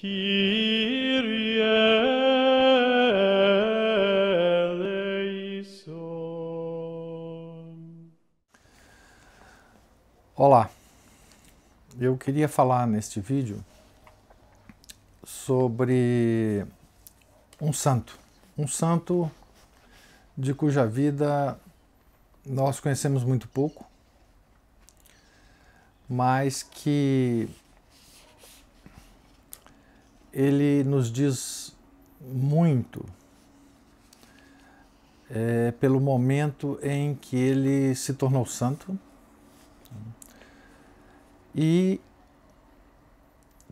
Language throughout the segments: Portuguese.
Kyrie eleison. Olá, eu queria falar neste vídeo sobre um santo de cuja vida nós conhecemos muito pouco, mas que ele nos diz muito pelo momento em que ele se tornou santo e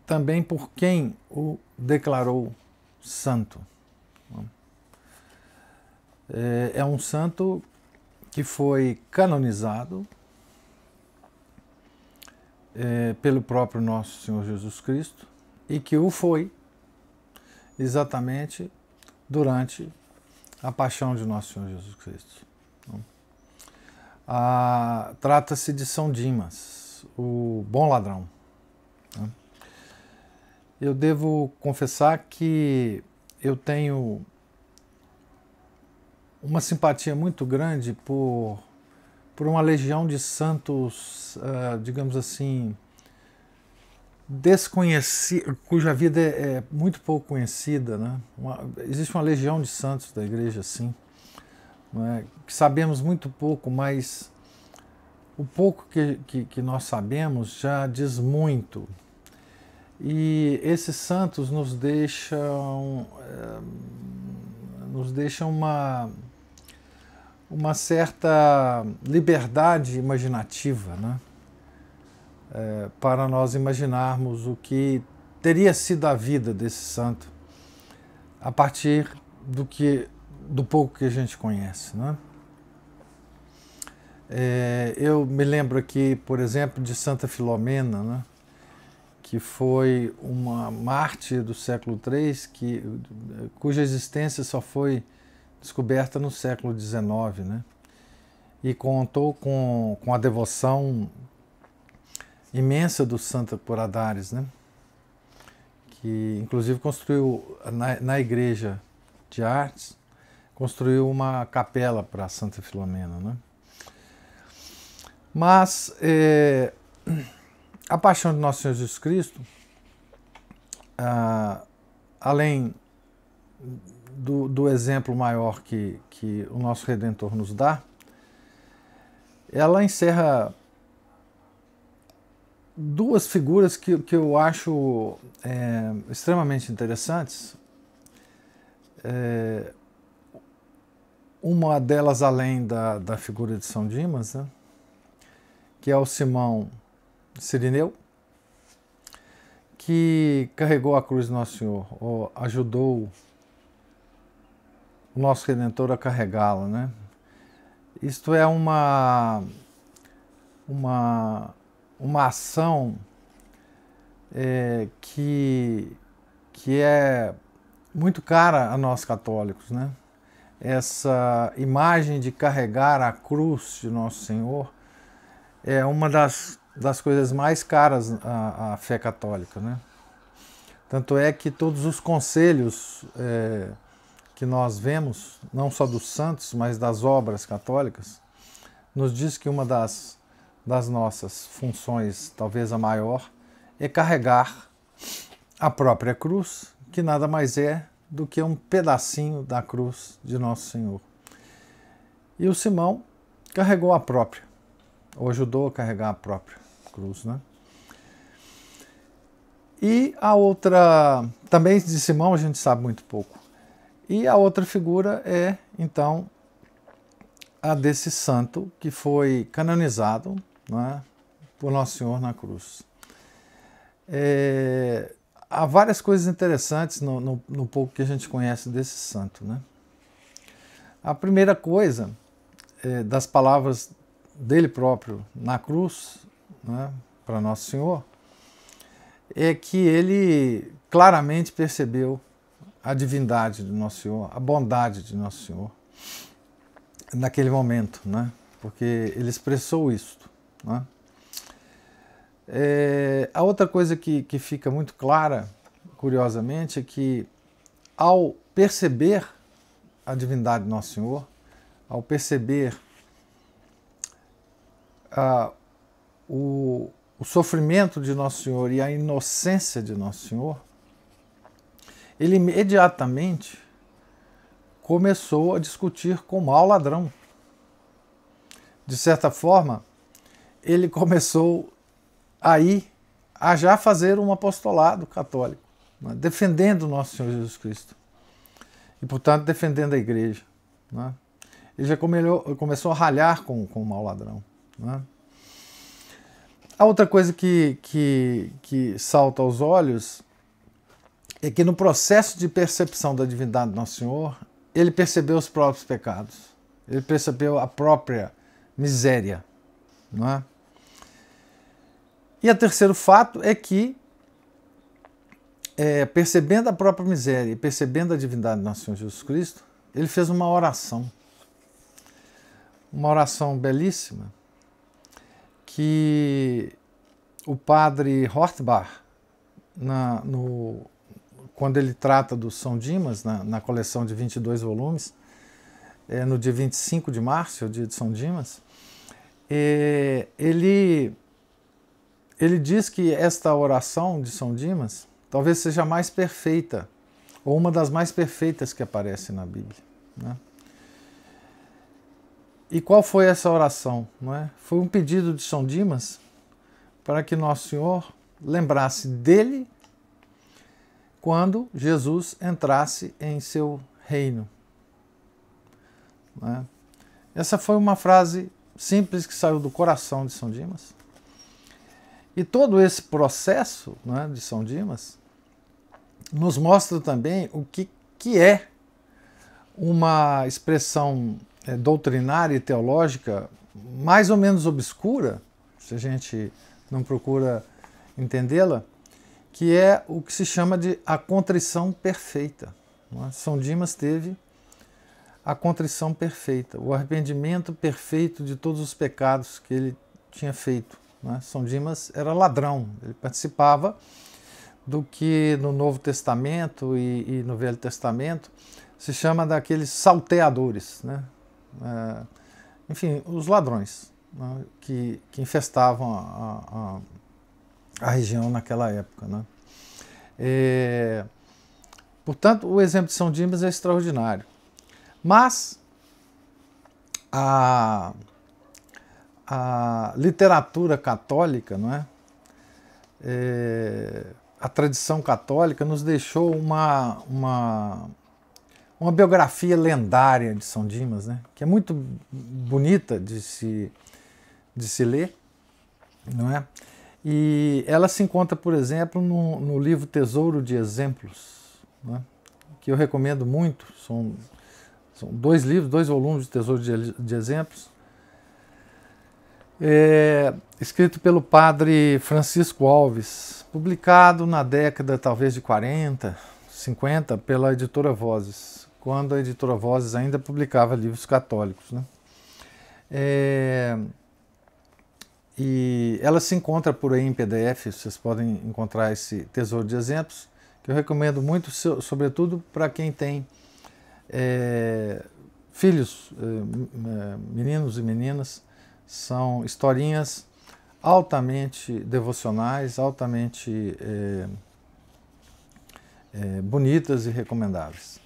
também por quem o declarou santo. É um santo que foi canonizado pelo próprio nosso Senhor Jesus Cristo e que o foi exatamente durante a paixão de nosso Senhor Jesus Cristo. Trata-se de São Dimas, o bom ladrão. Eu devo confessar que eu tenho uma simpatia muito grande por uma legião de santos, digamos assim, desconhecidos, cuja vida é muito pouco conhecida, né? Existe uma legião de santos da igreja, assim, né? Que sabemos muito pouco, mas o pouco que nós sabemos já diz muito. E esses santos nos deixam uma certa liberdade imaginativa, né? Para nós imaginarmos o que teria sido a vida desse santo a partir do pouco que a gente conhece, né? Eu me lembro aqui, por exemplo, de Santa Filomena, né? Que foi uma mártir do século III, cuja existência só foi descoberta no século XIX, né? E contou com a devoção imensa do Santo Poradares, né? Que inclusive construiu na igreja de Artes, construiu uma capela para Santa Filomena, né? Mas a paixão de nosso Senhor Jesus Cristo, além do exemplo maior que o nosso Redentor nos dá, ela encerra duas figuras que eu acho extremamente interessantes. Uma delas, além da figura de São Dimas, né, que é o Simão Cirineu, que carregou a cruz do Nosso Senhor, ou ajudou o nosso Redentor a carregá-la, né? Isto é uma ação que é muito cara a nós católicos, né? Essa imagem de carregar a cruz de Nosso Senhor é uma das coisas mais caras à fé católica, né? Tanto é que todos os conselhos que nós vemos, não só dos santos, mas das obras católicas, nos diz que uma das nossas funções, talvez a maior, é carregar a própria cruz, que nada mais é do que um pedacinho da cruz de Nosso Senhor. E o Simão carregou a própria, ou ajudou a carregar a própria cruz, né? E a outra, também de Simão a gente sabe muito pouco. E a outra figura é, então, a desse santo que foi canonizado, né, por Nosso Senhor na cruz. Há várias coisas interessantes no pouco que a gente conhece desse santo, né? A primeira coisa, das palavras dele próprio na cruz, né, para Nosso Senhor, é que ele claramente percebeu a divindade de Nosso Senhor, a bondade de Nosso Senhor naquele momento, né? Porque ele expressou isto, né? A outra coisa que fica muito clara curiosamente, é que ao perceber a divindade de Nosso Senhor, ao perceber o sofrimento de Nosso Senhor e a inocência de Nosso Senhor, ele imediatamente começou a discutir com o mau ladrão. De certa forma, ele começou aí a já fazer um apostolado católico, né, defendendo Nosso Senhor Jesus Cristo e, portanto, defendendo a igreja. Né. Ele já começou a ralhar com o mau ladrão. Né. A outra coisa que salta aos olhos é que no processo de percepção da divindade de Nosso Senhor, ele percebeu os próprios pecados, ele percebeu a própria miséria. Não é? E o terceiro fato é que, percebendo a própria miséria e percebendo a divindade de Nosso Senhor Jesus Cristo, ele fez uma oração belíssima, que o padre Rothbard, quando ele trata do São Dimas, na coleção de 22 volumes, no dia 25 de março, o dia de São Dimas, ele diz que esta oração de São Dimas talvez seja a mais perfeita, ou uma das mais perfeitas que aparece na Bíblia. Né? E qual foi essa oração? Não é? Foi um pedido de São Dimas para que Nosso Senhor lembrasse dele quando Jesus entrasse em seu reino. Não é? Essa foi uma frase simples que saiu do coração de São Dimas. E todo esse processo, não é, de São Dimas nos mostra também o que é uma expressão doutrinária e teológica mais ou menos obscura, se a gente não procura entendê-la, que é o que se chama de a contrição perfeita. Não é? São Dimas teve a contrição perfeita, o arrependimento perfeito de todos os pecados que ele tinha feito. Não é? São Dimas era ladrão, ele participava do que no Novo Testamento e no Velho Testamento se chama daqueles salteadores, né? Enfim, os ladrões, né, que infestavam a região naquela época. Né? Portanto, o exemplo de São Dimas é extraordinário. Mas a literatura católica, não é? A tradição católica nos deixou uma biografia lendária de São Dimas, né? Que é muito bonita de se ler, não é? E ela se encontra, por exemplo, no livro Tesouro de Exemplos, né? Que eu recomendo muito. São 2 livros, 2 volumes de Tesouro de Exemplos, escrito pelo padre Francisco Alves, publicado na década talvez de 40, 50, pela editora Vozes, quando a editora Vozes ainda publicava livros católicos. Né? E ela se encontra por aí em PDF, vocês podem encontrar esse Tesouro de Exemplos, que eu recomendo muito, sobretudo para quem tem filhos, meninos e meninas. São historinhas altamente devocionais, altamente bonitas e recomendáveis.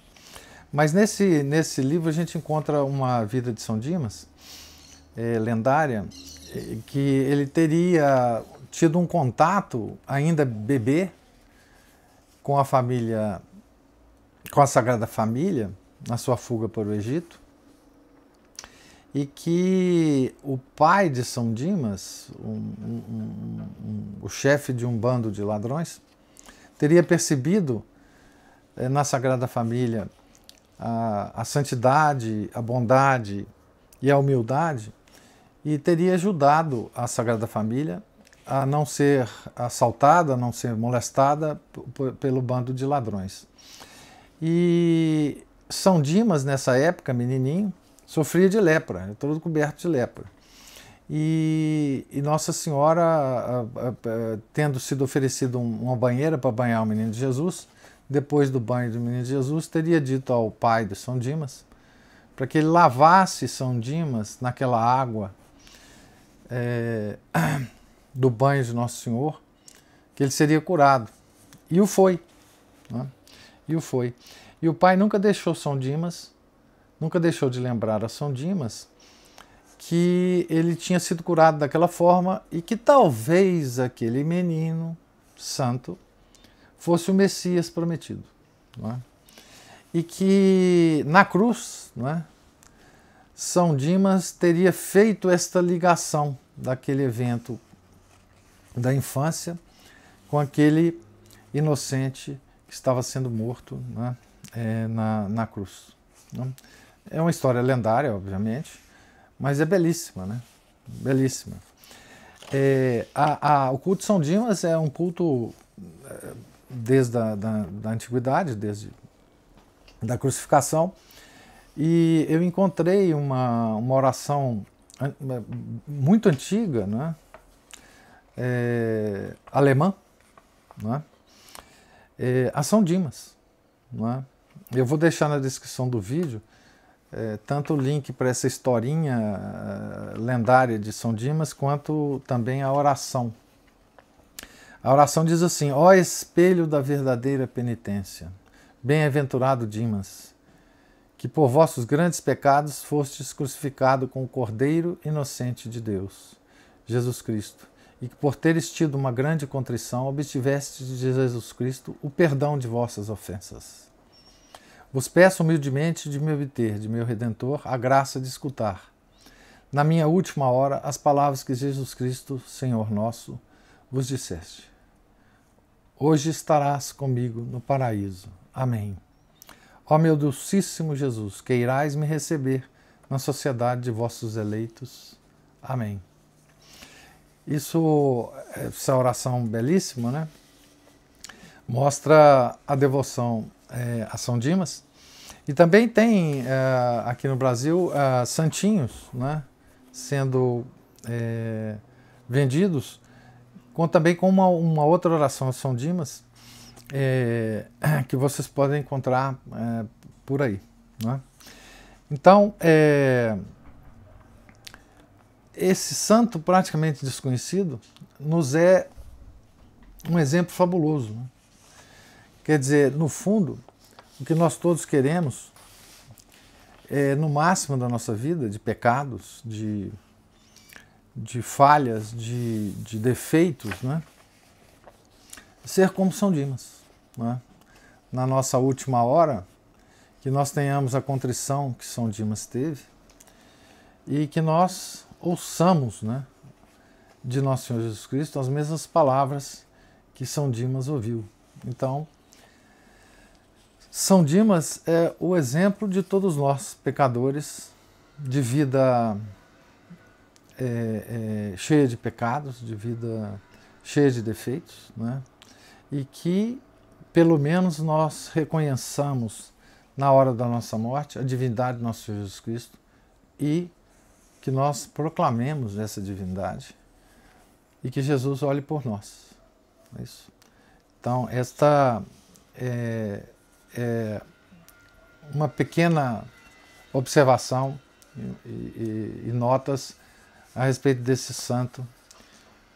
Mas nesse livro a gente encontra uma vida de São Dimas, lendária, que ele teria tido um contato, ainda bebê, com a família, com a Sagrada Família, na sua fuga para o Egito, e que o pai de São Dimas, o chefe de um bando de ladrões, teria percebido na Sagrada Família a santidade, a bondade e a humildade, e teria ajudado a Sagrada Família a não ser assaltada, a não ser molestada pelo bando de ladrões. E São Dimas, nessa época, menininho, sofria de lepra, todo coberto de lepra. e Nossa Senhora, tendo sido oferecido uma banheira para banhar o menino de Jesus, depois do banho do menino de Jesus, teria dito ao pai de São Dimas para que ele lavasse São Dimas naquela água do banho de Nosso Senhor, que ele seria curado. E o foi. Né? E o foi. E o pai nunca deixou São Dimas, nunca deixou de lembrar a São Dimas que ele tinha sido curado daquela forma e que talvez aquele menino santo fosse o Messias prometido. Não é? E que na cruz, não é, São Dimas teria feito esta ligação daquele evento da infância com aquele inocente que estava sendo morto, não é, na cruz. Não é? É uma história lendária, obviamente, mas é belíssima, né? Belíssima. O culto de São Dimas é um culto desde da antiguidade, desde da crucificação, e eu encontrei uma oração muito antiga, né? Alemã, né? A São Dimas. Né? Eu vou deixar na descrição do vídeo tanto o link para essa historinha lendária de São Dimas, quanto também a oração. A oração diz assim: ó espelho da verdadeira penitência, bem-aventurado Dimas, que por vossos grandes pecados fostes crucificado com o Cordeiro inocente de Deus, Jesus Cristo, e que por teres tido uma grande contrição, obtivestes de Jesus Cristo o perdão de vossas ofensas. Vos peço humildemente de me obter, de meu Redentor, a graça de escutar, na minha última hora, as palavras que Jesus Cristo, Senhor nosso, vos disseste. Hoje estarás comigo no paraíso. Amém. Ó meu Dulcíssimo Jesus, queirais me receber na sociedade de vossos eleitos. Amém. Essa oração belíssima, né? Mostra a devoção a São Dimas. E também tem aqui no Brasil santinhos, né, sendo vendidos, também com uma outra oração a São Dimas, que vocês podem encontrar por aí. Né? Então, esse santo praticamente desconhecido nos é um exemplo fabuloso. Né? Quer dizer, no fundo, o que nós todos queremos é, no máximo da nossa vida, de pecados, de falhas, de defeitos, né? Ser como São Dimas. Né? Na nossa última hora, que nós tenhamos a contrição que São Dimas teve e que nós ouçamos, né, de Nosso Senhor Jesus Cristo as mesmas palavras que São Dimas ouviu. Então, São Dimas é o exemplo de todos nós, pecadores, de vida cheia de pecados, de vida cheia de defeitos, né? E que, pelo menos, nós reconheçamos na hora da nossa morte a divindade do nosso Senhor Jesus Cristo e que nós proclamemos essa divindade e que Jesus olhe por nós. É isso. Então, esta é uma pequena observação e notas a respeito desse santo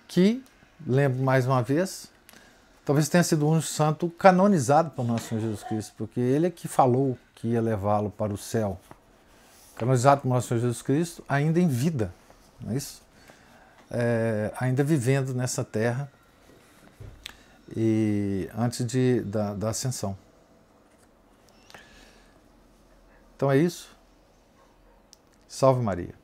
que, lembro mais uma vez, talvez tenha sido um santo canonizado por nosso Senhor Jesus Cristo, porque ele é que falou que ia levá-lo para o céu. Canonizado por nosso Senhor Jesus Cristo, ainda em vida, não é isso? Ainda vivendo nessa terra e antes da ascensão. Então é isso. Salve Maria.